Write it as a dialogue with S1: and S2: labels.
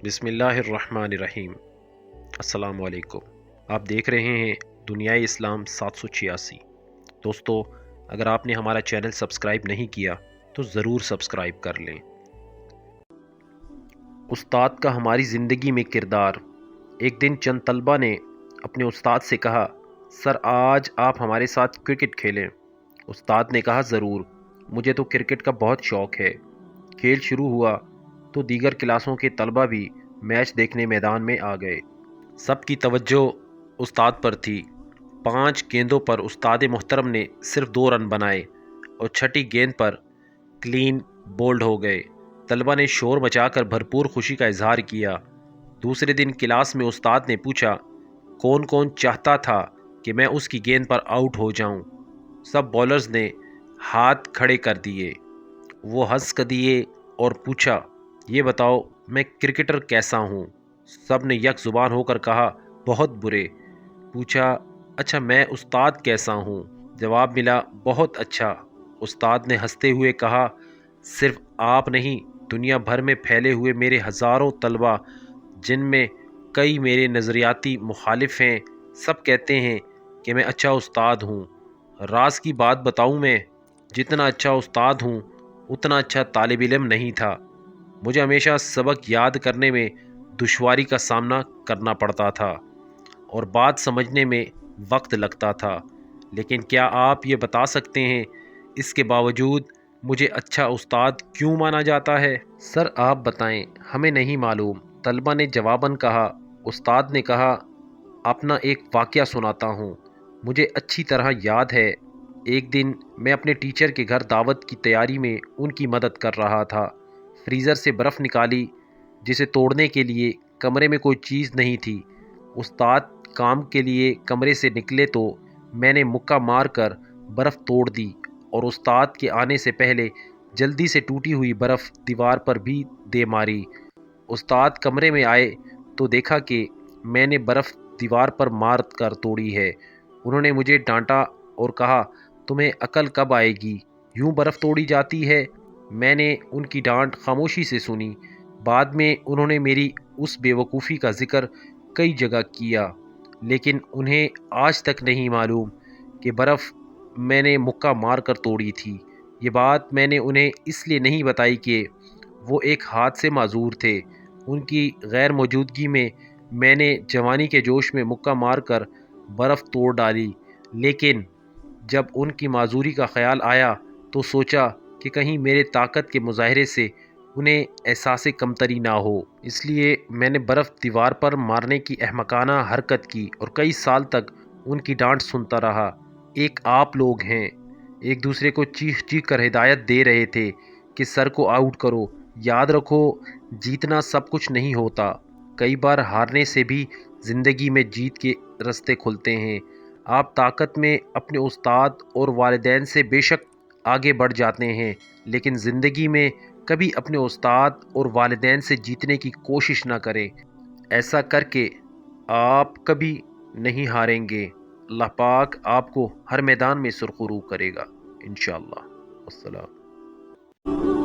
S1: बिस्मिल्लाहिर्रहमानिर्रहीम। अस्सलाम वालेकुम। आप देख रहे हैं दुनियाई इस्लाम 786। दोस्तों, अगर आपने हमारा चैनल सब्सक्राइब नहीं किया तो ज़रूर सब्सक्राइब कर लें। उस्ताद का हमारी ज़िंदगी में किरदार। एक दिन चंद तलबा ने अपने उस्ताद से कहा, सर आज आप हमारे साथ क्रिकेट खेलें। उस्ताद ने कहा, ज़रूर, मुझे तो क्रिकेट का बहुत शौक़ है। खेल शुरू हुआ तो दीगर क्लासों के तलबा भी मैच देखने मैदान में आ गए। सबकी तवज्जो उस्ताद पर थी। 5 गेंदों पर उस्ताद मोहतरम ने सिर्फ 2 रन बनाए और छठी गेंद पर क्लीन बोल्ड हो गए। तलबा ने शोर मचाकर भरपूर खुशी का इजहार किया। दूसरे दिन क्लास में उस्ताद ने पूछा, कौन कौन चाहता था कि मैं उसकी गेंद पर आउट हो जाऊं? सब बॉलर्स ने हाथ खड़े कर दिए। वो हंस कर दिए और पूछा, ये बताओ मैं क्रिकेटर कैसा हूँ? सब ने यक ज़ुबान होकर कहा, बहुत बुरे। पूछा, अच्छा मैं उस्ताद कैसा हूँ? जवाब मिला, बहुत अच्छा। उस्ताद ने हंसते हुए कहा, सिर्फ आप नहीं, दुनिया भर में फैले हुए मेरे हज़ारों तलबा, जिनमें कई मेरे नज़रियाती मुखालिफ हैं, सब कहते हैं कि मैं अच्छा उस्ताद हूँ। राज की बात बताऊँ मैं, जितना अच्छा उस्ताद हूँ उतना अच्छा तालिब इल्म नहीं था। मुझे हमेशा सबक याद करने में दुश्वारी का सामना करना पड़ता था और बात समझने में वक्त लगता था। लेकिन क्या आप ये बता सकते हैं, इसके बावजूद मुझे अच्छा उस्ताद क्यों माना जाता है? सर आप बताएं, हमें नहीं मालूम, तलबा ने जवाबन कहा। उस्ताद ने कहा, अपना एक वाक़या सुनाता हूँ। मुझे अच्छी तरह याद है, एक दिन मैं अपने टीचर के घर दावत की तैयारी में उनकी मदद कर रहा था। फ्रीज़र से बर्फ़ निकाली, जिसे तोड़ने के लिए कमरे में कोई चीज़ नहीं थी। उस्ताद काम के लिए कमरे से निकले तो मैंने मुक्का मार कर बर्फ़ तोड़ दी और उस्ताद के आने से पहले जल्दी से टूटी हुई बर्फ़ दीवार पर भी दे मारी। उस्ताद कमरे में आए तो देखा कि मैंने बर्फ़ दीवार पर मार कर तोड़ी है। उन्होंने मुझे डांटा और कहा, तुम्हें अकल कब आएगी, यूं बर्फ़ तोड़ी जाती है? मैंने उनकी डांट खामोशी से सुनी। बाद में उन्होंने मेरी उस बेवकूफ़ी का ज़िक्र कई जगह किया, लेकिन उन्हें आज तक नहीं मालूम कि बर्फ़ मैंने मुक्का मार कर तोड़ी थी। ये बात मैंने उन्हें इसलिए नहीं बताई कि वो एक हाथ से माजूर थे। उनकी गैर मौजूदगी में मैंने जवानी के जोश में मुक्का मार कर बर्फ़ तोड़ डाली, लेकिन जब उनकी माजूरी का ख्याल आया तो सोचा कि कहीं मेरे ताकत के मुजाहरे से उन्हें एहसास कमतरी ना हो। इसलिए मैंने बर्फ़ दीवार पर मारने की अहमकाना हरकत की और कई साल तक उनकी डांट सुनता रहा। एक आप लोग हैं, एक दूसरे को चीख चीख कर हिदायत दे रहे थे कि सर को आउट करो। याद रखो, जीतना सब कुछ नहीं होता। कई बार हारने से भी ज़िंदगी में जीत के रास्ते खुलते हैं। आप ताकत में अपने उस्ताद और वालिदैन से बेशक आगे बढ़ जाते हैं, लेकिन ज़िंदगी में कभी अपने उस्ताद और वालिदैन से जीतने की कोशिश ना करें। ऐसा करके आप कभी नहीं हारेंगे। अल्लाह पाक आपको हर मैदान में सुरखरू करेगा, इंशाअल्लाह। अस्सलाम।